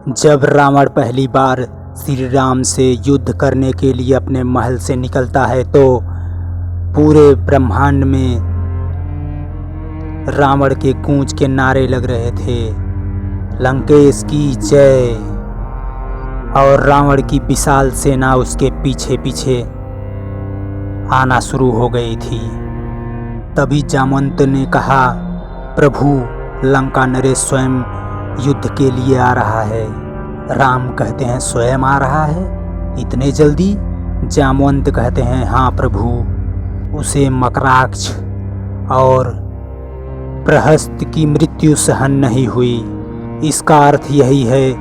जब रावण पहली बार श्री राम से युद्ध करने के लिए अपने महल से निकलता है तो पूरे ब्रह्मांड में रावण के गूंज के नारे लग रहे थे, लंकेश की जय। और रावण की विशाल सेना उसके पीछे पीछे आना शुरू हो गई थी। तभी जामवंत ने कहा, प्रभु लंका नरेश स्वयं युद्ध के लिए आ रहा है। राम कहते हैं, स्वयं आ रहा है इतने जल्दी? जामवंत कहते हैं, हाँ प्रभु, उसे मकराक्ष और प्रहस्त की मृत्यु सहन नहीं हुई। इसका अर्थ यही है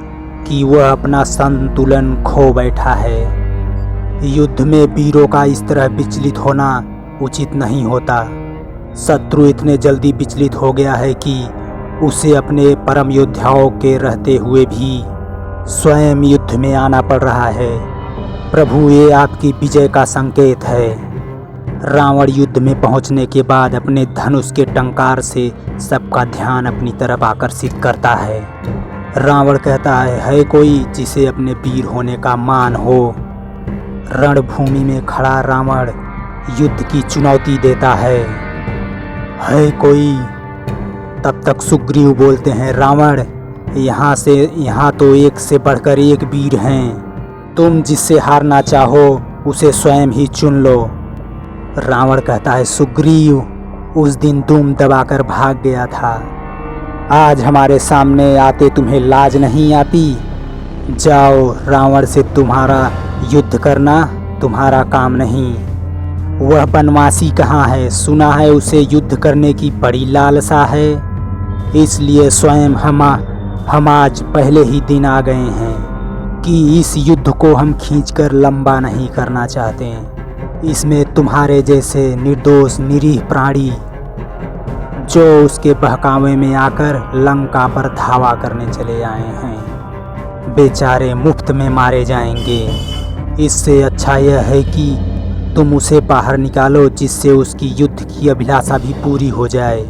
कि वह अपना संतुलन खो बैठा है। युद्ध में वीरों का इस तरह विचलित होना उचित नहीं होता। शत्रु इतने जल्दी विचलित हो गया है कि उसे अपने परम योद्धाओं के रहते हुए भी स्वयं युद्ध में आना पड़ रहा है। प्रभु, ये आपकी विजय का संकेत है। रावण युद्ध में पहुंचने के बाद अपने धनुष के टंकार से सबका ध्यान अपनी तरफ आकर्षित करता है। रावण कहता है कोई जिसे अपने वीर होने का मान हो? रणभूमि में खड़ा रावण युद्ध की चुनौती देता है कोई? तब तक सुग्रीव बोलते हैं, रावण, यहाँ तो एक से बढ़कर एक वीर हैं। तुम जिससे हारना चाहो उसे स्वयं ही चुन लो। रावण कहता है, सुग्रीव उस दिन दुम दबाकर भाग गया था, आज हमारे सामने आते तुम्हें लाज नहीं आती? जाओ, रावण से तुम्हारा युद्ध करना तुम्हारा काम नहीं। वह बनवासी कहाँ है? सुना है उसे युद्ध करने की बड़ी लालसा है, इसलिए स्वयं हम आज पहले ही दिन आ गए हैं कि इस युद्ध को हम खींचकर लंबा नहीं करना चाहते। इसमें तुम्हारे जैसे निर्दोष निरीह प्राणी जो उसके बहकावे में आकर लंका पर धावा करने चले आए हैं, बेचारे मुफ्त में मारे जाएंगे। इससे अच्छा यह है कि तुम उसे बाहर निकालो जिससे उसकी युद्ध की अभिलाषा भी पूरी हो जाए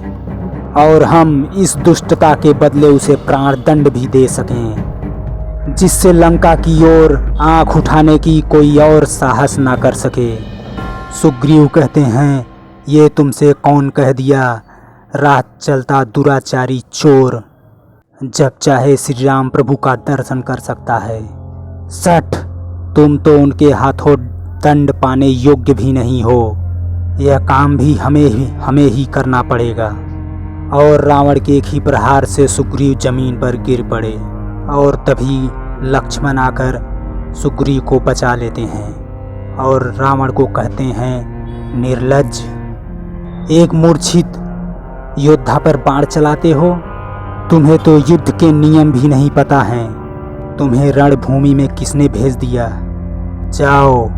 और हम इस दुष्टता के बदले उसे प्राण दंड भी दे सकें, जिससे लंका की ओर आंख उठाने की कोई और साहस ना कर सके। सुग्रीव कहते हैं, ये तुमसे कौन कह दिया? रात चलता दुराचारी चोर जब चाहे श्री राम प्रभु का दर्शन कर सकता है। सठ, तुम तो उनके हाथों दंड पाने योग्य भी नहीं हो। यह काम भी हमें ही करना पड़ेगा। और रावण के एक ही प्रहार से सुग्रीव जमीन पर गिर पड़े और तभी लक्ष्मण आकर सुग्रीव को बचा लेते हैं और रावण को कहते हैं, निर्लज्ज, एक मूर्छित योद्धा पर बाण चलाते हो? तुम्हें तो युद्ध के नियम भी नहीं पता हैं। तुम्हें रणभूमि में किसने भेज दिया? जाओ,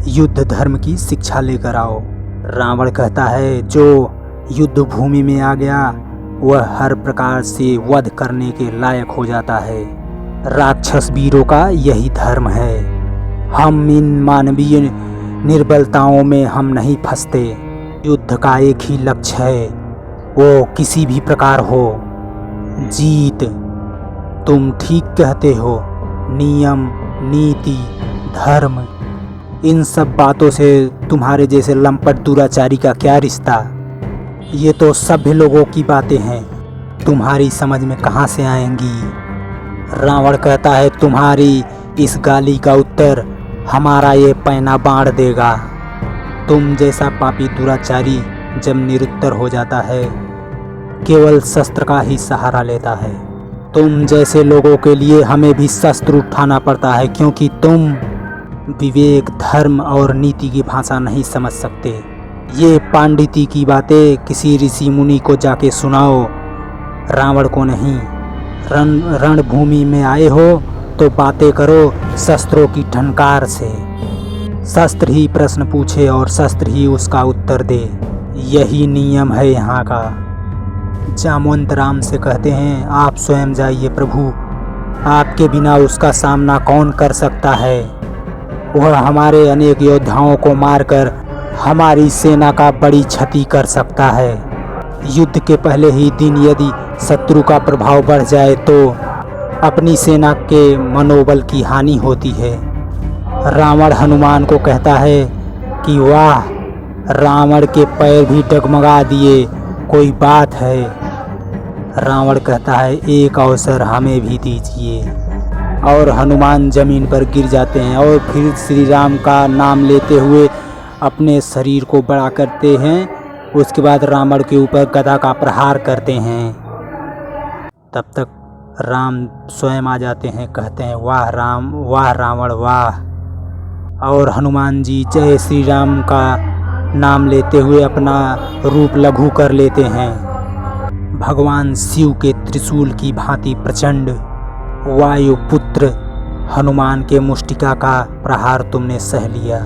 युद्ध धर्म की शिक्षा लेकर आओ। रावण कहता है, जो युद्ध भूमि में आ गया वह हर प्रकार से वध करने के लायक हो जाता है। राक्षस वीरों का यही धर्म है। हम इन मानवीय निर्बलताओं में हम नहीं फंसते। युद्ध का एक ही लक्ष्य है, वो किसी भी प्रकार हो, जीत। तुम ठीक कहते हो। नियम, नीति, धर्म, इन सब बातों से तुम्हारे जैसे लंपट दुराचारी का क्या रिश्ता? ये तो सभ्य लोगों की बातें हैं, तुम्हारी समझ में कहाँ से आएंगी? रावण कहता है, तुम्हारी इस गाली का उत्तर हमारा ये पैना बाढ़ देगा। तुम जैसा पापी दुराचारी जब निरुत्तर हो जाता है, केवल शस्त्र का ही सहारा लेता है। तुम जैसे लोगों के लिए हमें भी शस्त्र उठाना पड़ता है, क्योंकि तुम विवेक, धर्म और नीति की भाषा नहीं समझ सकते। ये पांडिती की बातें किसी ऋषि मुनि को जाके सुनाओ, रावण को नहीं। रणभूमि में आए हो तो बातें करो शस्त्रों की ठनकार से। शस्त्र ही प्रश्न पूछे और शस्त्र ही उसका उत्तर दे, यही नियम है यहाँ का। जामवंत राम से कहते हैं, आप स्वयं जाइए प्रभु, आपके बिना उसका सामना कौन कर सकता है? वह हमारे अनेक योद्धाओं को मारकर हमारी सेना का बड़ी क्षति कर सकता है। युद्ध के पहले ही दिन यदि शत्रु का प्रभाव बढ़ जाए तो अपनी सेना के मनोबल की हानि होती है। रावण हनुमान को कहता है कि वाह, रावण के पैर भी डगमगा दिए, कोई बात है। रावण कहता है एक अवसर हमें भी दीजिए, और हनुमान जमीन पर गिर जाते हैं और फिर श्री राम का नाम लेते हुए अपने शरीर को बड़ा करते हैं। उसके बाद रावण के ऊपर गदा का प्रहार करते हैं। तब तक राम स्वयं आ जाते हैं, कहते हैं वाह राम, वाह रावण, वाह। और हनुमान जी जय श्री राम का नाम लेते हुए अपना रूप लघु कर लेते हैं। भगवान शिव के त्रिशूल की भांति प्रचंड वायुपुत्र हनुमान के मुष्टिका का प्रहार तुमने सह लिया।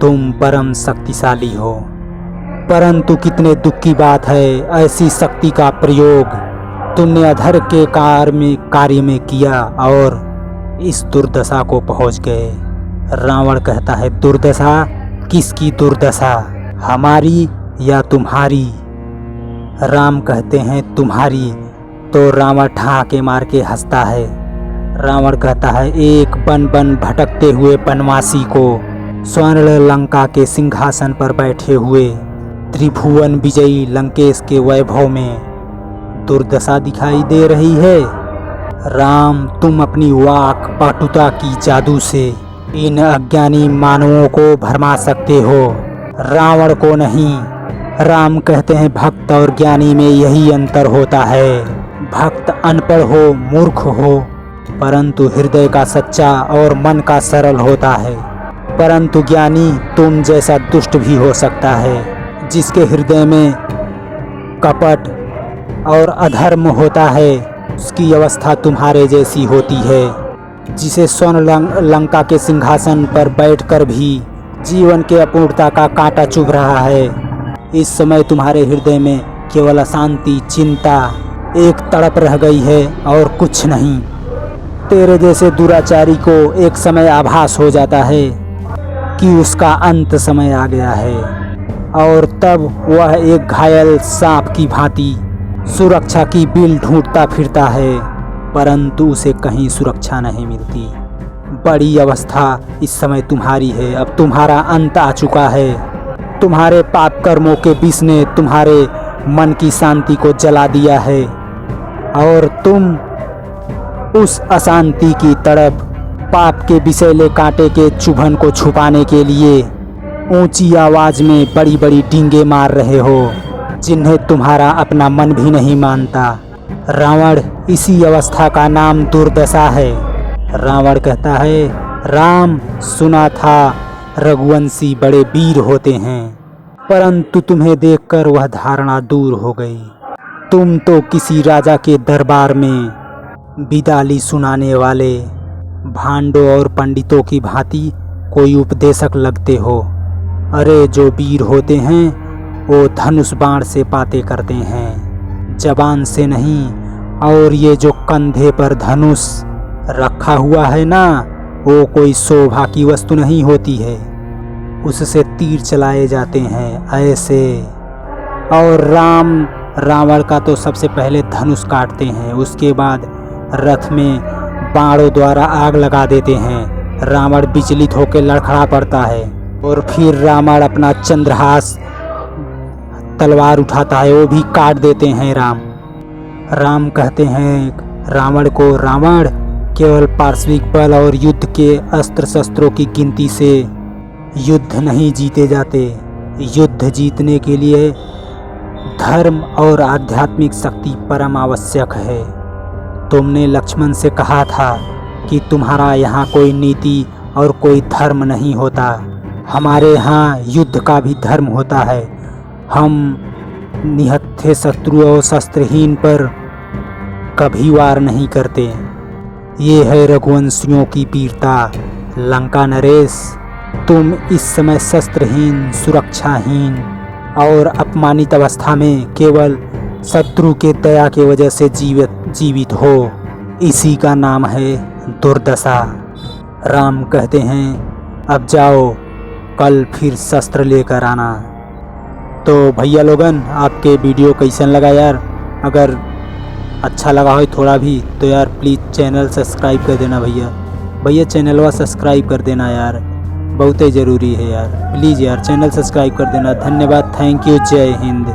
तुम परम शक्तिशाली हो, परंतु कितने दुख की बात है, ऐसी शक्ति का प्रयोग तुमने अधर के कार्य में किया और इस दुर्दशा को पहुंच गए। रावण कहता है दुर्दशा? किसकी दुर्दशा, हमारी या तुम्हारी? राम कहते हैं तुम्हारी। तो रावण ठहाके मार के हंसता है। रावण कहता है एक बन बन भटकते हुए बनवासी को स्वर्ण लंका के सिंहासन पर बैठे हुए त्रिभुवन विजयी लंकेश के वैभव में दुर्दशा दिखाई दे रही है। राम, तुम अपनी वाक पटुता की जादू से इन अज्ञानी मानवों को भरमा सकते हो, रावण को नहीं। राम कहते हैं भक्त और ज्ञानी में यही अंतर होता है। भक्त अनपढ़ हो, मूर्ख हो, परंतु हृदय का सच्चा और मन का सरल होता है। परंतु ज्ञानी तुम जैसा दुष्ट भी हो सकता है। जिसके हृदय में कपट और अधर्म होता है उसकी अवस्था तुम्हारे जैसी होती है। जिसे स्वर्ण लंका के सिंहासन पर बैठकर भी जीवन के अपूर्णता का कांटा चुभ रहा है, इस समय तुम्हारे हृदय में केवल अशांति, चिंता, एक तड़प रह गई है और कुछ नहीं। तेरे जैसे दुराचारी को एक समय आभास हो जाता है कि उसका अंत समय आ गया है, और तब वह एक घायल सांप की भांति सुरक्षा की बिल ढूंढता फिरता है, परंतु उसे कहीं सुरक्षा नहीं मिलती। बड़ी अवस्था इस समय तुम्हारी है। अब तुम्हारा अंत आ चुका है। तुम्हारे पाप कर्मों के विष ने तुम्हारे मन की शांति को जला दिया है, और तुम उस अशांति की तड़प, पाप के विषैले कांटे के चुभन को छुपाने के लिए ऊंची आवाज में बड़ी बड़ी डींगे मार रहे हो, जिन्हें तुम्हारा अपना मन भी नहीं मानता। रावण, इसी अवस्था का नाम दुर्दशा है। रावण कहता है राम, सुना था रघुवंशी बड़े वीर होते हैं, परंतु तुम्हें देखकर वह धारणा दूर हो गई। तुम तो किसी राजा के दरबार में बिदाली सुनाने वाले भांडों और पंडितों की भांति कोई उपदेशक लगते हो। अरे जो वीर होते हैं वो धनुष बाण से बातें करते हैं, जबान से नहीं। और ये जो कंधे पर धनुष रखा हुआ है ना, वो कोई शोभा की वस्तु नहीं होती है, उससे तीर चलाए जाते हैं ऐसे। और रावण का तो सबसे पहले धनुष काटते हैं, उसके बाद रथ में बाणों द्वारा आग लगा देते हैं। रावण विचलित होकर लड़खड़ा पड़ता है, और फिर रावण अपना चंद्रहास तलवार उठाता है, वो भी काट देते हैं राम कहते हैं रावण को, रावण, केवल पार्श्विक बल और युद्ध के अस्त्र शस्त्रों की गिनती से युद्ध नहीं जीते जाते। युद्ध जीतने के लिए धर्म और आध्यात्मिक शक्ति परम आवश्यक है। तुमने लक्ष्मण से कहा था कि तुम्हारा यहाँ कोई नीति और कोई धर्म नहीं होता, हमारे यहाँ युद्ध का भी धर्म होता है। हम निहत्थे शत्रु और शस्त्रहीन पर कभी वार नहीं करते। ये है रघुवंशियों की वीरता। लंका नरेश, तुम इस समय शस्त्रहीन, सुरक्षाहीन और अपमानित अवस्था में केवल शत्रु के दया की वजह से जीवित हो। इसी का नाम है दुर्दशा। राम कहते हैं अब जाओ, कल फिर शस्त्र लेकर आना। तो भैया लोगन, आपके वीडियो कैसन लगा यार? अगर अच्छा लगा हो थोड़ा भी तो यार प्लीज़ चैनल सब्सक्राइब कर देना भैया चैनलवा सब्सक्राइब कर देना यार, बहुत ही ज़रूरी है यार, प्लीज़ यार चैनल सब्सक्राइब कर देना। धन्यवाद, थैंक यू, जय हिंद।